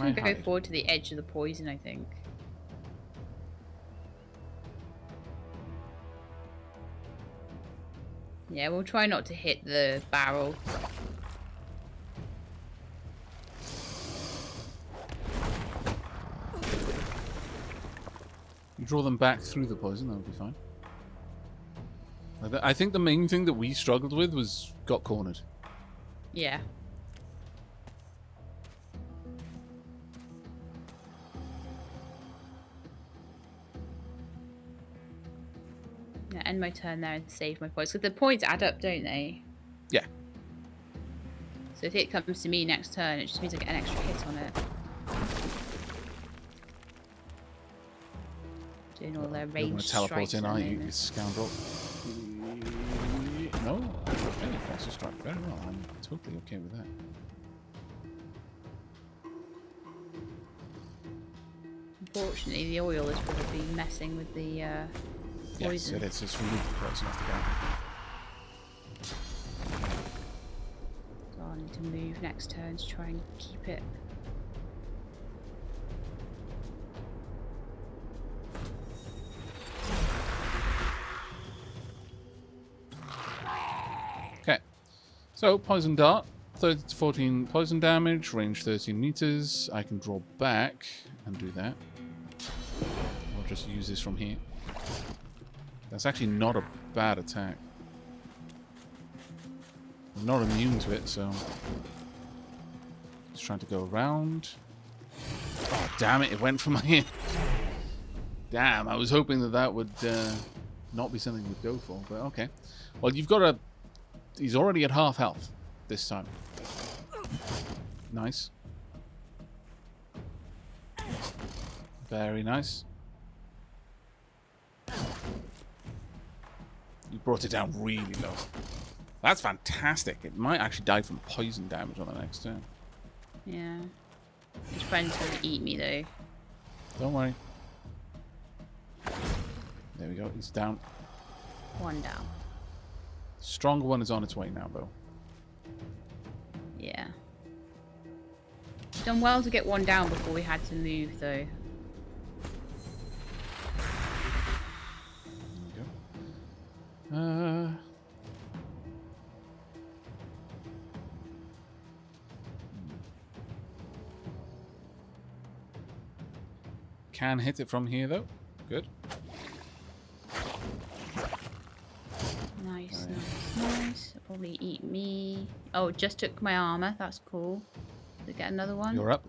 going to go forward to the edge of the poison, I think. Yeah, we'll try not to hit the barrel. You draw them back through the poison, that would be fine. I think the main thing that we struggled with was got cornered. Yeah. Yeah, end my turn there and save my points. Because the points add up, don't they? Yeah. So if it comes to me next turn, it just means I get an extra hit on it. Doing all their range strikes. Teleport in, are you, you scoundrel? No? Okay, faster strike. Very well. I'm totally okay with that. Unfortunately, the oil is probably messing with the poison. Yes, it is. It's removed the poison off the ground. So I need to move next turn to try and keep it. Okay. So, poison dart. 30 to 14 poison damage, range 13 meters. I can draw back and do that. I'll just use this from here. That's actually not a bad attack. I'm not immune to it, so... Just trying to go around. Oh, damn it, it went for my hand. Damn, I was hoping that that would not be something we'd go for, but okay. Well, you've got a... He's already at half health this time. Nice. Very nice. You brought it down really low. That's fantastic. It might actually die from poison damage on the next turn. Yeah. His friend's going to eat me, though. Don't worry. There we go. He's down. One down. Stronger one is on its way now, though. Yeah. Done well to get one down before we had to move, though. There we go. Can hit it from here, though. Good. Nice, nice. It'll probably eat me. Oh, it just took my armor. That's cool. Did it get another one? You're up.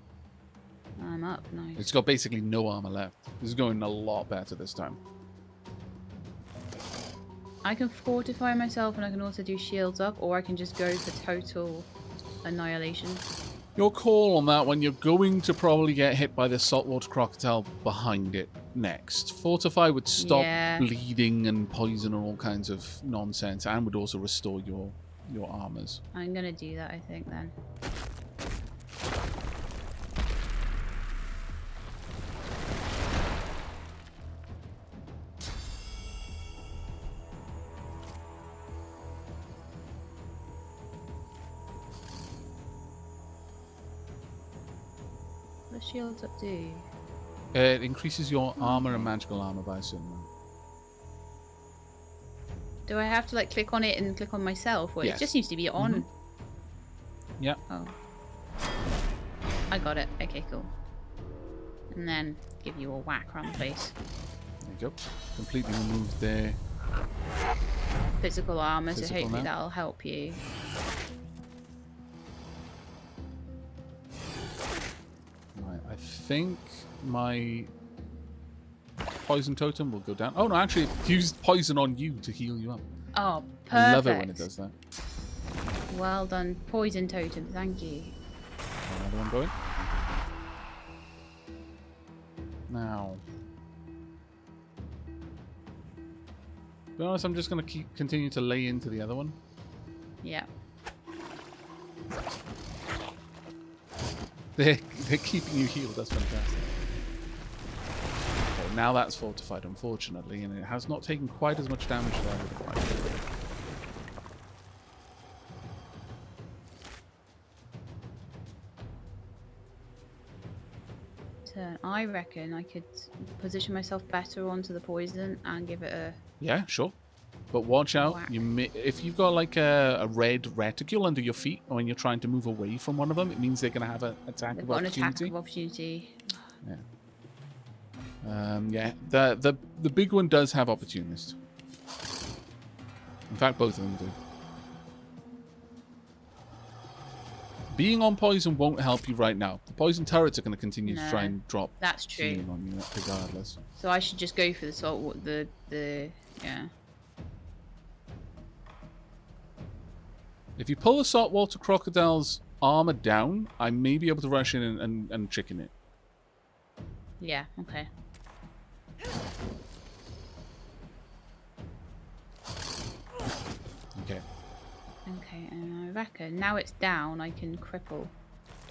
I'm up. Nice. It's got basically no armor left. This is going a lot better this time. I can fortify myself and I can also do shields up, or I can just go for total annihilation. Your call on that one. You're going to probably get hit by the saltwater crocodile behind it next. Fortify would stop bleeding and poison and all kinds of nonsense, and would also restore your armors. I'm gonna do that, I think, then. What does shields up do? It increases your armor and magical armor by a certain amount. Do I have to like click on it and click on myself? Or yes. It just seems to be on. Yeah. Oh. I got it. Okay, cool. And then give you a whack around the face. There you go. Completely removed their physical armor, so hopefully now. that'll help you. Right, I think my poison totem will go down. Oh no, actually, it used poison on you to heal you up. Oh, perfect. I love it when it does that. Well done, poison totem. Thank you. Another one going. Now, to be honest, I'm just going to continue to lay into the other one. Yeah. They're keeping you healed. That's fantastic. Okay, now that's fortified, unfortunately, and it has not taken quite as much damage as I would have liked. turn. I reckon I could position myself better onto the poison and give it a... Yeah, sure. But watch out. Whack. If you've got like a red reticule under your feet when you're trying to move away from one of them, it means they're going to have an attack They've of got an opportunity. attack of opportunity. Yeah. The big one does have opportunist. In fact, both of them do. Being on poison won't help you right now. The poison turrets are going to continue to try and drop That's true. healing on you regardless. So I should just go for the salt, yeah. If you pull the saltwater crocodile's armor down, I may be able to rush in and chicken it. Yeah, okay. Okay. Okay, and I reckon now it's down, I can cripple.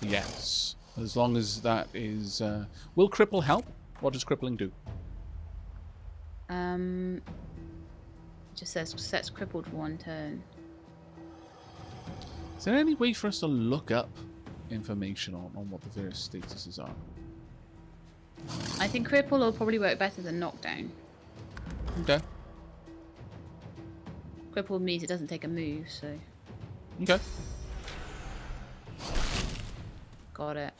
Yes. As long as that is... will cripple help? What does crippling do? It just says sets crippled for 1 turn. Is there any way for us to look up information on what the various statuses are? I think cripple will probably work better than knockdown. Okay. Cripple means it doesn't take a move, so... Okay. Got it.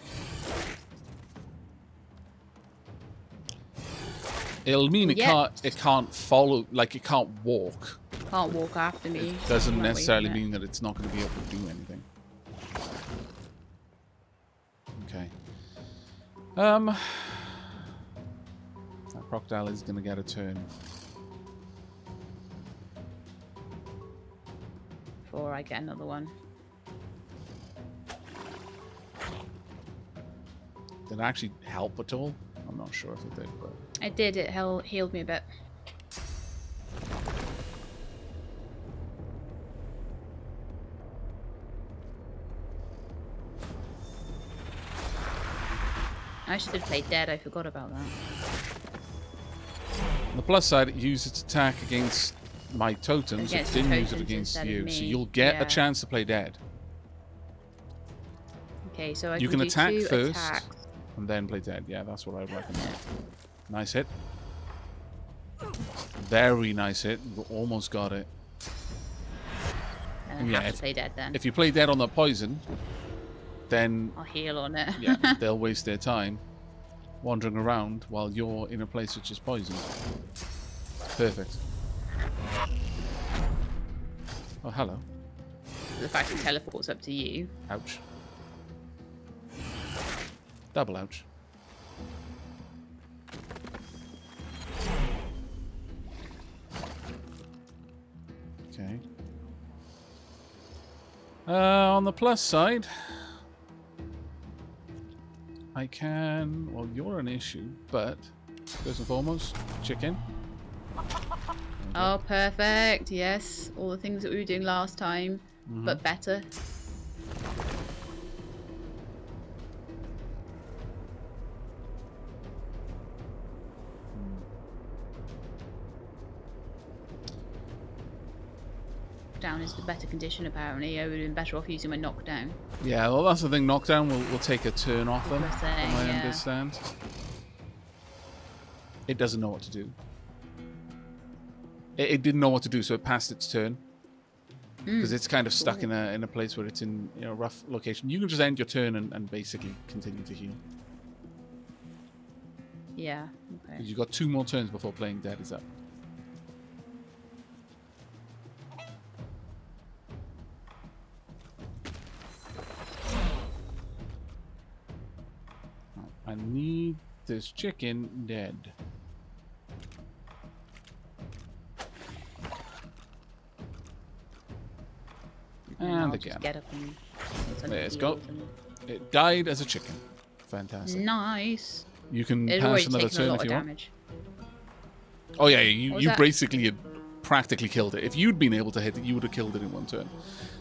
It'll mean it Yeah. can't follow, like it can't walk. Can't walk after me. It doesn't I'm not necessarily waiting mean that it's not going to be able to do anything. Okay. That crocodile is going to get a turn. before I get another one. Did it actually help at all? I'm not sure if it did, but... It did, it healed me a bit. I should have played dead, I forgot about that. On the plus side, it used its attack against my totems. It Against didn't the use it totems against instead of you, so me. you'll get a Yeah. chance to play dead. Okay, so I You can can do attack 2 first. attacks. And then play dead. Yeah, that's what I recommend. Nice hit. Very nice hit. You almost got it. And then Yeah, have to play dead then. If you play dead on the poison, then I'll heal on it. yeah, they'll waste their time wandering around while you're in a place which is poisoned. Perfect. Oh, hello. The fact it teleports up to you. Ouch. Double ouch. Okay. On the plus side, I can... Well, you're an issue, but first and foremost, chicken. Oh, perfect. Yes. All the things that we were doing last time, but better. Down is the better condition, apparently. I would have been better off using my knockdown. Yeah, well, that's the thing. Knockdown will take a turn off them, That's what I'm saying, from what I yeah. understand. It doesn't know what to do. It didn't know what to do, so it passed its turn. Because it's kind of stuck in a place where it's in a rough location. You can just end your turn and basically continue to heal. Yeah, okay. You've got 2 more turns before playing dead is up. I need this chicken dead. And I'll again. just get up and Let's go. It died as a chicken. Fantastic. Nice. You can It pass already another taken a turn lot if of you want. damage. Oh yeah, What you was that? basically had practically killed it. If you'd been able to hit it, you would have killed it in 1 turn.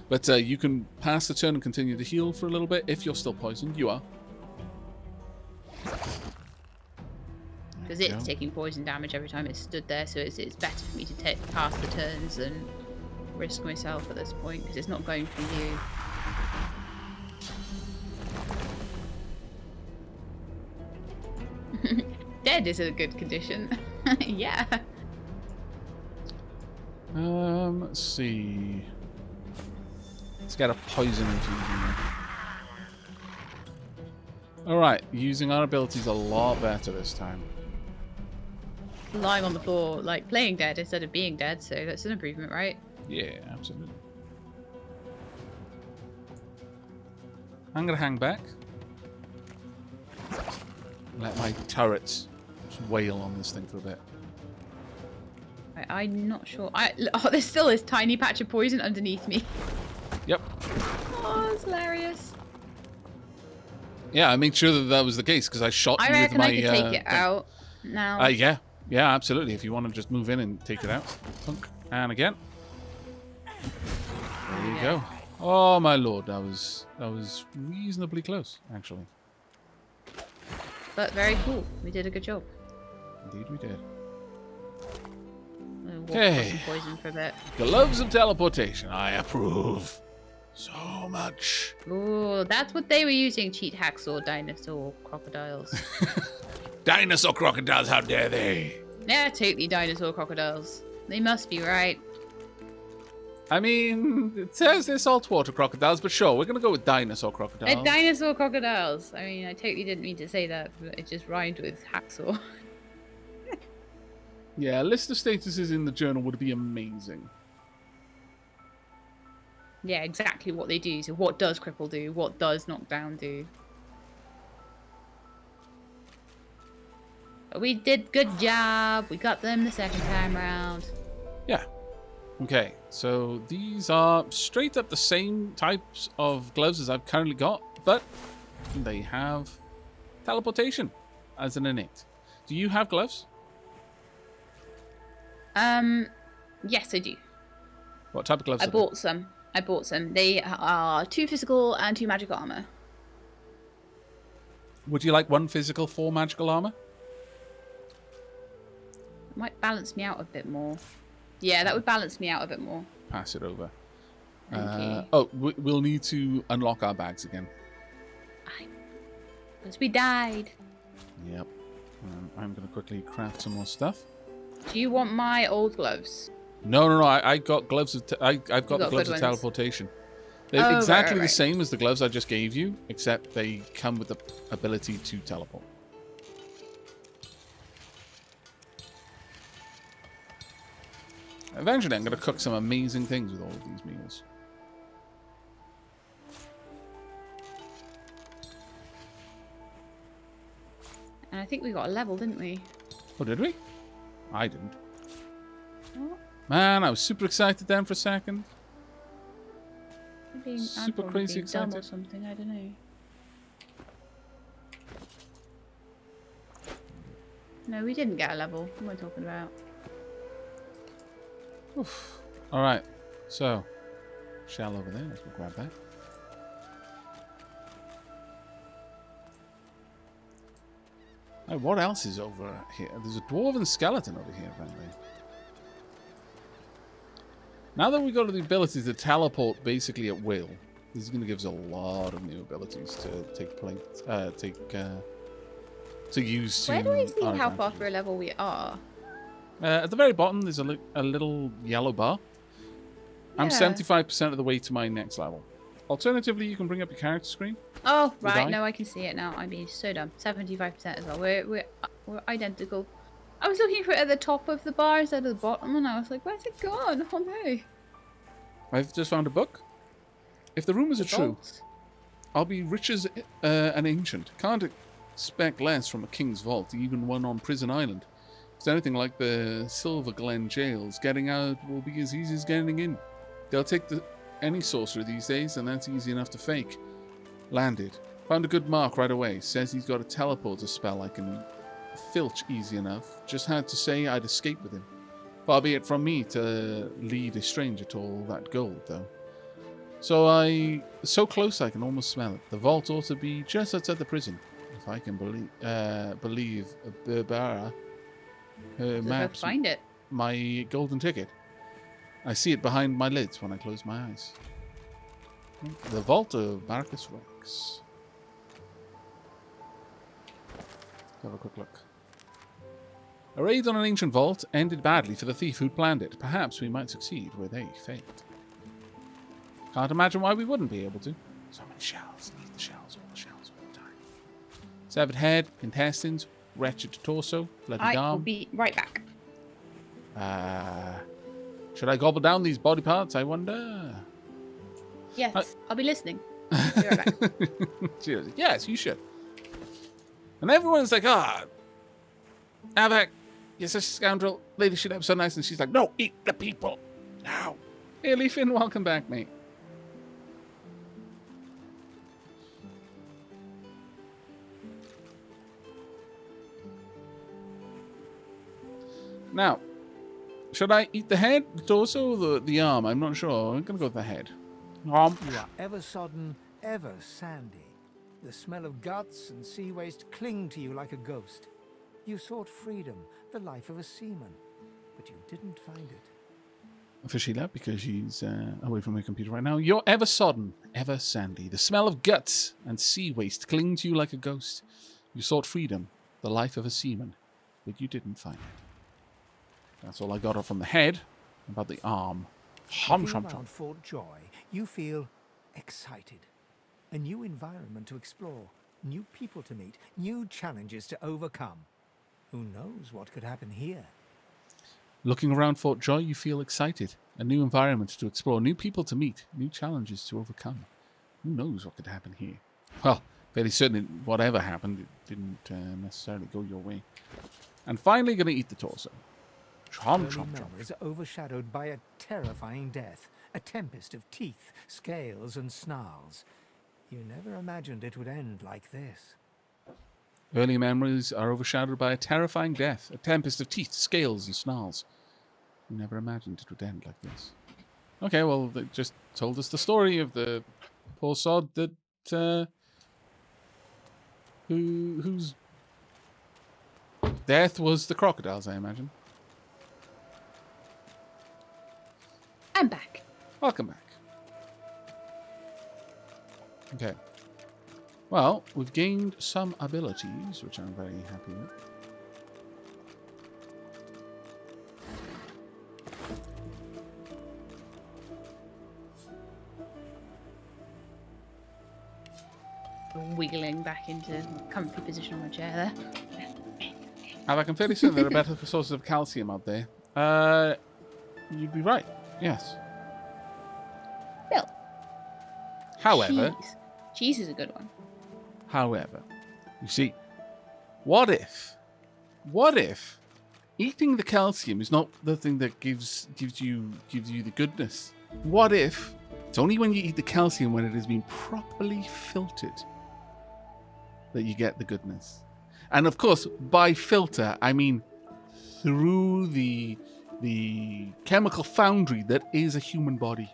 But you can pass the turn and continue to heal for a little bit if you're still poisoned. You are. Because There you it's go. taking poison damage every time it stood there, so it's better for me to pass the turns and risk myself at this point, because it's not going for you. undead is in a good condition. Yeah. Let's see. Let's get a poison infusion. Alright, using our abilities a lot better this time. Lying on the floor, like playing dead instead of being dead, so that's an improvement, right? Yeah, absolutely. I'm gonna hang back. Let my turrets just wail on this thing for a bit. I'm not sure. Oh, there's still this tiny patch of poison underneath me. Yep. Oh, it's hilarious. Yeah, I made sure that that was the case because I shot I you with reckon my. I could take it out now. Yeah, absolutely. If you want to just move in and take it out, Punk. And again. There you go. Oh my lord, that was reasonably close, actually. But very cool. We did a good job. Indeed, we did. Walk Okay. some poison for a bit. Gloves of teleportation. I approve. So much. Oh, that's what they were using. Cheat hacksaw, dinosaur, crocodiles. Dinosaur crocodiles, how dare they? Yeah, totally dinosaur crocodiles. They must be right. I mean, it says they're saltwater crocodiles, but sure, we're going to go with dinosaur crocodiles. They're dinosaur crocodiles. I mean, I totally didn't mean to say that, but it just rhymed with hacksaw. Yeah, a list of statuses in the journal would be amazing. Yeah, exactly what they do. So what does cripple do? What does knockdown do? But we did good job. We got them the second time round. Yeah. Okay, so these are straight up the same types of gloves as I've currently got, but they have teleportation as an innate. Do you have gloves? Yes, I do. What type of gloves? I bought some. They are 2 physical and 2 magical armor. Would you like 1 physical, 4 magical armor? It might balance me out a bit more. Yeah, that would balance me out a bit more. Pass it over. Okay. Oh, we'll need to unlock our bags again. Because we died. Yep. I'm going to quickly craft some more stuff. Do you want my old gloves? No. I got gloves of. I've got the gloves of ones. teleportation. They're Oh, exactly right. the same as the gloves I just gave you, except they come with the ability to teleport. Eventually, I'm going to cook some amazing things with all of these meals. And I think we got a level, didn't we? Oh, did we? I didn't. What? Man, I was super excited then for a second. I'm Super probably crazy being dumb or excited. something, I don't know. No, we didn't get a level. What am I talking about? Oof. All right. So, shell over there. Let's go grab that. Oh, what else is over here? There's a dwarven skeleton over here, apparently. Now that we've got the ability to teleport basically at will, this is going to give us a lot of new abilities to to use. Where do I see our how far advantage. through a level we are? At the very bottom, there's a little yellow bar. I'm Yeah. 75% of the way to my next level. Alternatively, you can bring up your character screen. Oh, Would I? right. No, I can see it now. I'm being so dumb. 75% as well. We're identical. I was looking for it at the top of the bar instead of the bottom, and I was like, where's it gone? Oh no. I've just found a book. If the rumors are true, Vault. I'll be rich as an ancient. Can't expect less from a king's vault, even one on Prison Island. If it's anything like the Silver Glen jails, getting out will be as easy as getting in. They'll take any sorcerer these days, and that's easy enough to fake. Landed. Found a good mark right away. Says he's got a teleporter spell I can filch easy enough. Just had to say I'd escape with him. Far be it from me to lead a stranger to all that gold, though. So close I can almost smell it. The vault ought to be just outside the prison, if I can believe Berbera. Her Let's maps, find it. my golden ticket. I see it behind my lids when I close my eyes. The vault of Marcus Rex. Let's have a quick look. A raid on an ancient vault ended badly for the thief who planned it. Perhaps we might succeed where they failed. Can't imagine why we wouldn't be able to. So many shells. Need the shells, all the time. Severed head, intestines, wretched torso, bloody I will arm. be right back. Should I gobble down these body parts, I wonder? Yes, I'll be listening. I'll be right back. Yes, you should. And everyone's like, Aavak, you're such a scoundrel. LadyShelab so nice. And she's like, no, eat the people. Now. Hey, Leafin, welcome back, mate. Now, should I eat the head, the torso, or the arm? I'm not sure. I'm going to go with the head. You are ever sodden, ever sandy. The smell of guts and sea waste cling to you like a ghost. You sought freedom, the life of a seaman, but you didn't find it. For Sheila, because she's away from her computer right now. You're ever sodden, ever sandy. The smell of guts and sea waste cling to you like a ghost. You sought freedom, the life of a seaman, but you didn't find it. That's all I got off from the head. About the arm. Around Fort Joy, you feel excited. A new environment to explore, new people to meet, new challenges to overcome. Who knows what could happen here? Looking around Fort Joy, you feel excited. A new environment to explore, new people to meet, new challenges to overcome. Who knows what could happen here? Well, fairly certain whatever happened, it didn't necessarily go your way. And finally, going to eat the torso. Early memories are overshadowed by a terrifying death, a tempest of teeth, scales, and snarls. You never imagined it would end like this. Early memories are overshadowed by a terrifying death, a tempest of teeth, scales, and snarls. You never imagined it would end like this. Okay, well, they just told us the story of the poor sod that whose death was the crocodiles, I imagine. I'm back. Welcome back. Okay. Well, we've gained some abilities, which I'm very happy with. Wiggling back into comfy position on my chair there. Aavak, I'm fairly certain there are better sources of calcium out there. You'd be right. Yes. Bill. However... Cheese is a good one. However, you see, what if eating the calcium is not the thing that gives you the goodness? What if it's only when you eat the calcium when it has been properly filtered that you get the goodness? And of course, by filter, I mean through the chemical foundry that is a human body.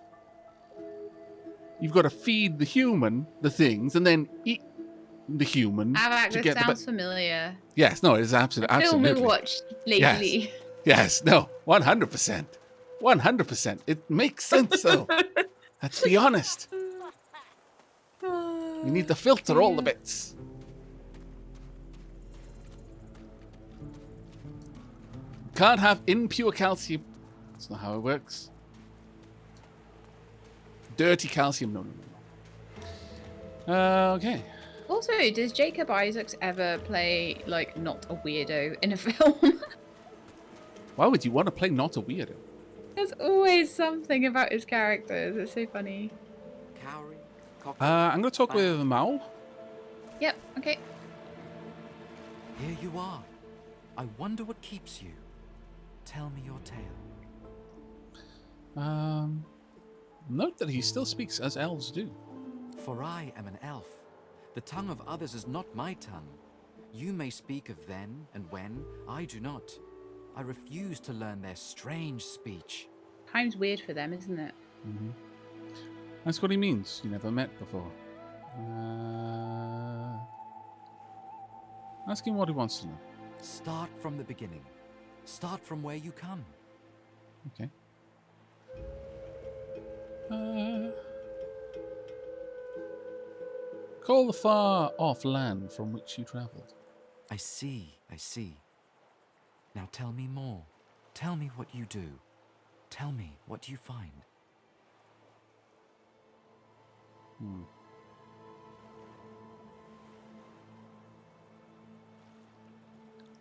You've got to feed the human the things and then eat the human. Aavak, to this get sounds familiar. Yes, no, it is absolutely. Film we watched lately. Yes, no, 100%. 100%. It makes sense, though. Let's be honest. You need to filter all the bits. Can't have impure calcium. That's not how it works. Dirty calcium. No. Okay. Also, does Jacob Isaacs ever play, like, not a weirdo in a film? Why would you want to play not a weirdo? There's always something about his characters. It's so funny. I'm going to talk with Mal. Yep, okay. Here you are. I wonder what keeps you. Tell me your tale. Note that he still speaks as elves do. For I am an elf. The tongue of others is not my tongue. You may speak of then and when, I do not. I refuse to learn their strange speech. Time's weird for them, isn't it? Mm-hmm. That's what he means. You never met before. Ask him what he wants to know. Start from the beginning. Start from where you come. Okay. Call the far off land from which you travelled. I see. Now tell me more. Tell me what you do. Tell me what you find.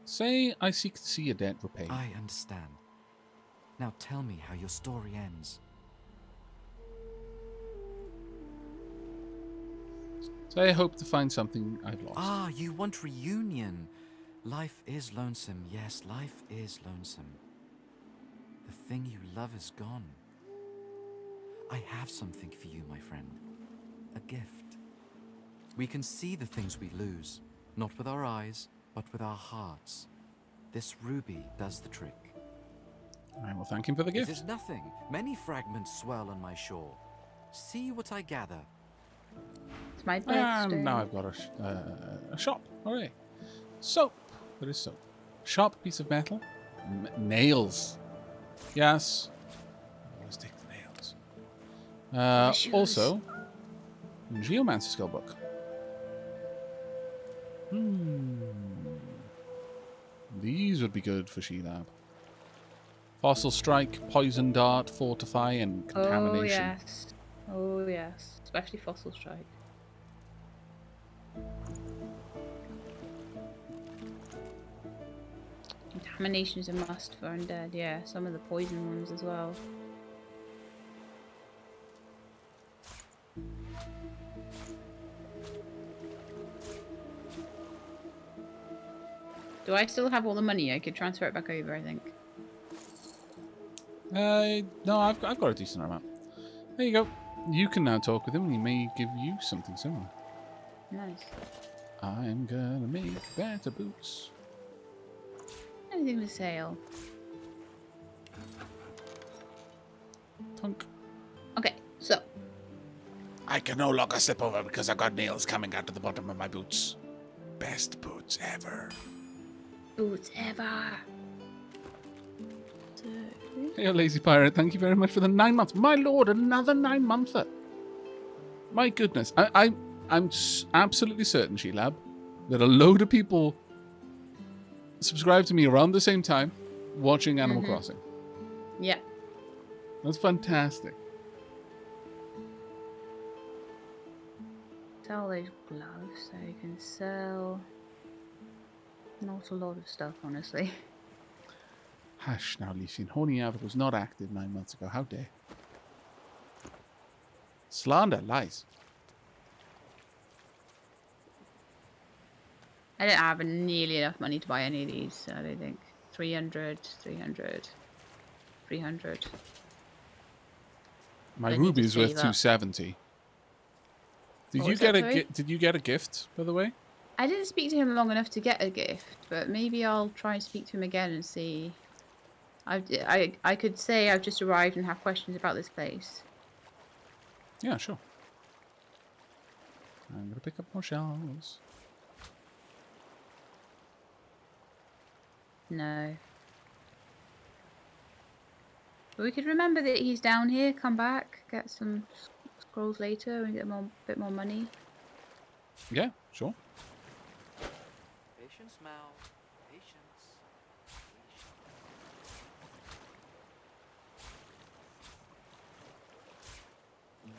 Say I seek to see a debt repaid. I understand. Now tell me how your story ends. Say I hope to find something I've lost. Ah, you want reunion. Life is lonesome. Yes, life is lonesome. The thing you love is gone. I have something for you, my friend. A gift. We can see the things we lose, not with our eyes, but with our hearts. This ruby does the trick. I will thank him for the It gift. is nothing. Many fragments swirl on my shore. See what I gather. It's my birthday. And now I've got a shop. Hooray. Soap. There is soap. Sharp piece of metal. Nails. Yes. Always take the nails. Shoes. Also, Geomancer skill book. These would be good for Shelab. Fossil Strike, Poison Dart, Fortify, and Contamination. Oh yes. Oh yes. Especially Fossil Strike. Contamination is a must for undead, yeah. Some of the poison ones as well. Do I still have all the money? I could transfer it back over, I think. No, I've got a decent amount. There you go. You can now talk with him and he may give you something similar. Nice. I'm gonna make better boots. Anything for sale. Tunk. Okay, so. I can no longer slip over because I've got nails coming out of the bottom of my boots. Best boots ever. Boots ever. Hey, lazy pirate, thank you very much for the 9 months. My lord, another 9-monther. My goodness. I'm absolutely certain, Shelab, that a load of people subscribe to me around the same time watching Animal Crossing. Yeah. That's fantastic. Sell those gloves so you can sell not a lot of stuff, honestly. Hush now, Leafin. Horny Aavak was not active 9 months ago. How dare. Slander, lies. I don't have nearly enough money to buy any of these, I don't think. 300, 300, 300. My I need to ruby is worth save up. 270. Did What you was get that, a sorry? did you get a gift, by the way? I didn't speak to him long enough to get a gift, but maybe I'll try and speak to him again and see. I could say I've just arrived and have questions about this place. Yeah, sure. I'm going to pick up more shells. No. But we could remember that he's down here, come back, get some scrolls later and get a bit more money. Yeah, sure. Patience, Mal. Patience.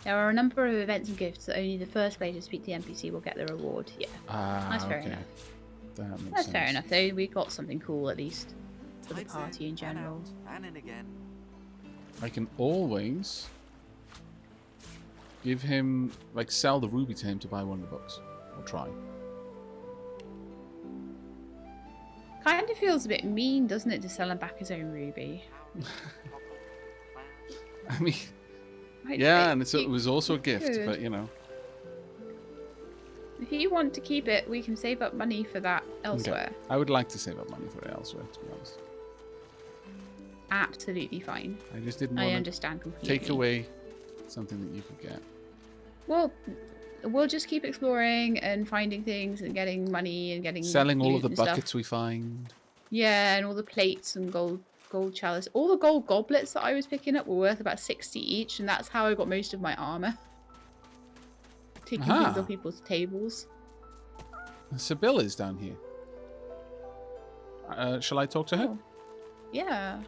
There are a number of events and gifts that only the first player to speak to the NPC will get the reward. Yeah, that's fair enough. That makes That's sense. fair enough, though. We got something cool at least for the Tides party in and general. out, and in again. I can always give him, like, sell the ruby to him to buy one of the books. Or try. Kind of feels a bit mean, doesn't it, to sell him back his own ruby? I mean, Right, yeah, and it it was also a gift, could. but you know. If you want to keep it, we can save up money for that elsewhere. Okay. I would like to save up money for it elsewhere, to be honest. Absolutely fine. I just didn't I want to understand completely. take away something that you could get. Well, we'll just keep exploring and finding things and getting money and getting Selling all loot of the and stuff. buckets we find. Yeah, and all the plates and gold chalice. All the gold goblets that I was picking up were worth about 60 each, and that's how I got most of my armor. Taking things Aha. off people's tables. Sebille is down here. Shall I talk to her? Oh. Yeah.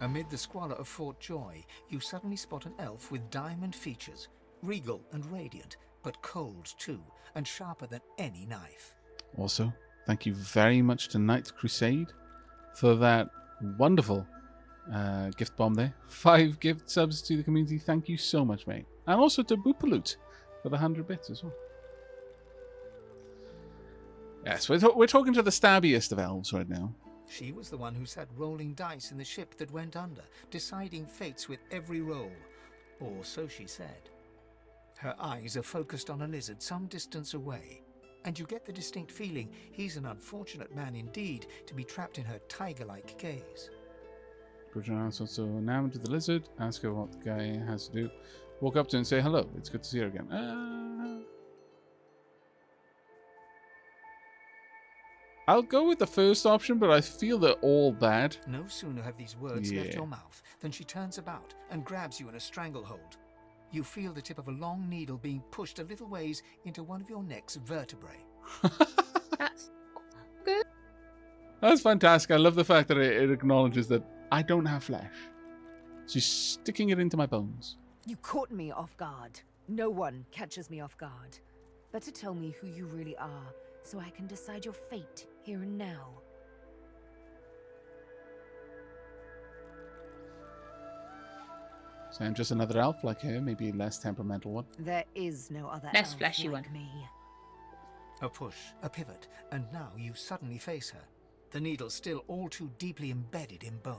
Amid the squalor of Fort Joy, you suddenly spot an elf with diamond features, regal and radiant, but cold too, and sharper than any knife. Also, thank you very much to Knight Crusade for that wonderful gift bomb there. 5 gift subs to the community. Thank you so much, mate. And also to Boopaloot for the 100 bits as well. Yes, we're talking to the stabbiest of elves right now. She was the one who sat rolling dice in the ship that went under, deciding fates with every roll. Or so she said. Her eyes are focused on a lizard some distance away, and you get the distinct feeling he's an unfortunate man indeed to be trapped in her tiger-like gaze. Bridget also enamored with the lizard. Ask her what the guy has to do. Walk up to her and say hello. It's good to see her again. I'll go with the first option, but I feel they're all bad. No sooner have these words left your mouth than she turns about and grabs you in a stranglehold. You feel the tip of a long needle being pushed a little ways into one of your neck's vertebrae. That's good. That's fantastic. I love the fact that it acknowledges that I don't have flesh. She's sticking it into my bones. You caught me off guard. No one catches me off guard. Better tell me who you really are, so I can decide your fate here and now. So I'm just another elf like her, maybe a less temperamental one. There is no other Less elf fleshy like one. me. A push, a pivot, and now you suddenly face her, the needle still all too deeply embedded in bone.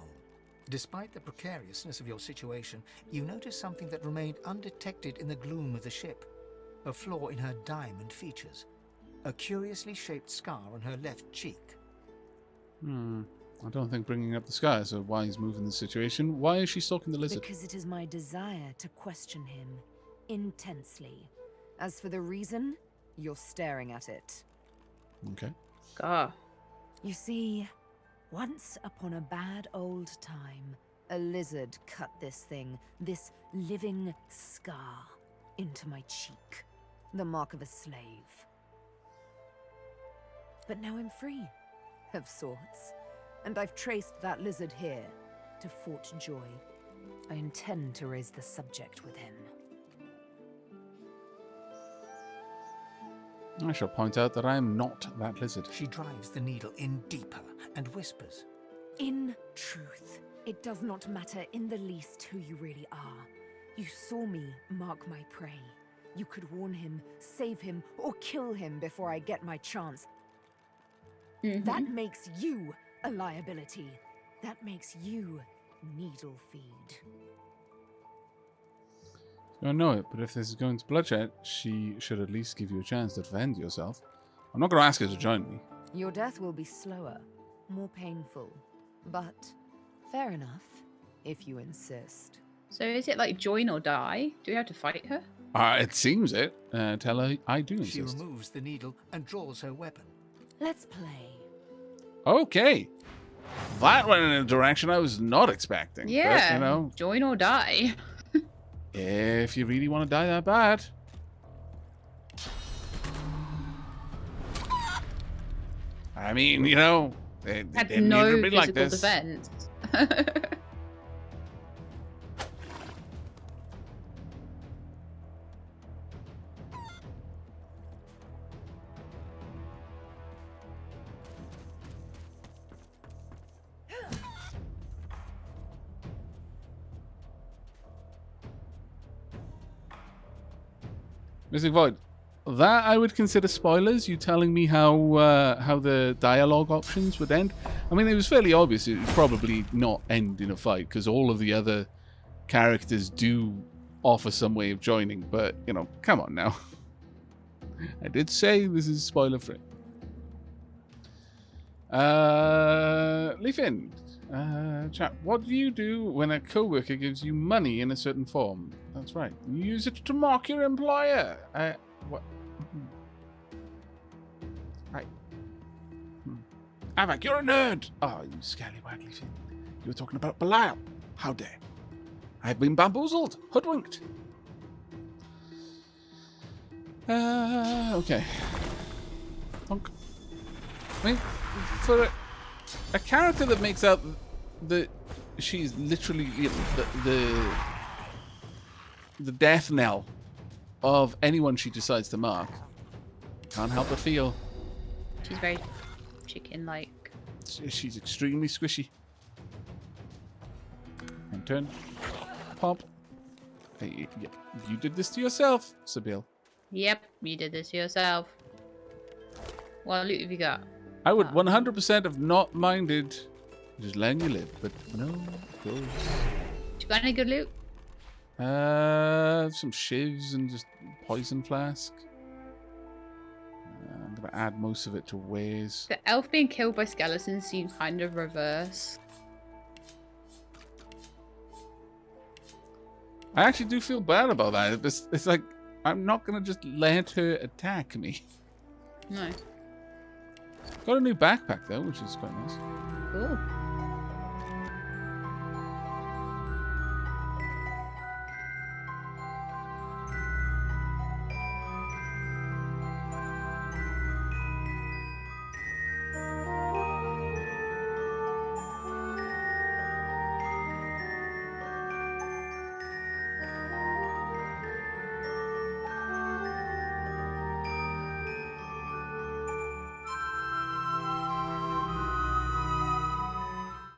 Despite the precariousness of your situation, you notice something that remained undetected in the gloom of the ship. A flaw in her diamond features. A curiously shaped scar on her left cheek. I don't think bringing up the sky is a wise move in this situation. Why is she stalking the lizard? Because it is my desire to question him intensely. As for the reason, you're staring at it. Okay. God. You see, once upon a bad old time, a lizard cut this thing, this living scar, into my cheek. The mark of a slave. But now I'm free, of sorts. And I've traced that lizard here, to Fort Joy. I intend to raise the subject with him. I shall point out that I am not that lizard. She drives the needle in deeper and whispers. In truth, it does not matter in the least who you really are. You saw me mark my prey. You could warn him, save him, or kill him before I get my chance. That makes you a liability. That makes you needle feed. I know it, but if this is going to bloodshed, she should at least give you a chance to defend yourself. I'm not going to ask her to join me. Your death will be slower, more painful. But fair enough, if you insist. So is it like join or die? Do we have to fight her? It seems it. Tell her I do She insist. removes the needle and draws her weapon. Let's play. Okay. That went in a direction I was not expecting. Yeah. But, you know, Join or die. if you really want to die that bad. I mean, you know, they Had didn't no need to be physical like this. defense. Missing Void. That I would consider spoilers. You telling me how the dialogue options would end. I mean, it was fairly obvious it would probably not end in a fight because all of the other characters do offer some way of joining. But you know, come on now. I did say this is spoiler free. Leafin, chat. What do you do when a coworker gives you money in a certain form? That's right. You use it to mock your employer. What? Right. Aavak, you're a nerd. Oh, you scallywag, Leafin. You were talking about Belial. How dare? I've been bamboozled, hoodwinked. Okay. Honk. I mean, for a character that makes out that she's literally the death knell of anyone she decides to mark. Can't help but feel. She's very chicken-like. She's extremely squishy. And turn. Pop. Hey, you did this to yourself, Sebille. Yep, you did this yourself. What loot have you got? I would 100% have not minded just letting you live, but no, of course. You got any good loot? Some shivs and just poison flask. I'm gonna add most of it to ways. The elf being killed by skeletons seems kind of reverse. I actually do feel bad about that. It's like, I'm not gonna just let her attack me. No. Got a new backpack though, which is quite nice. Cool.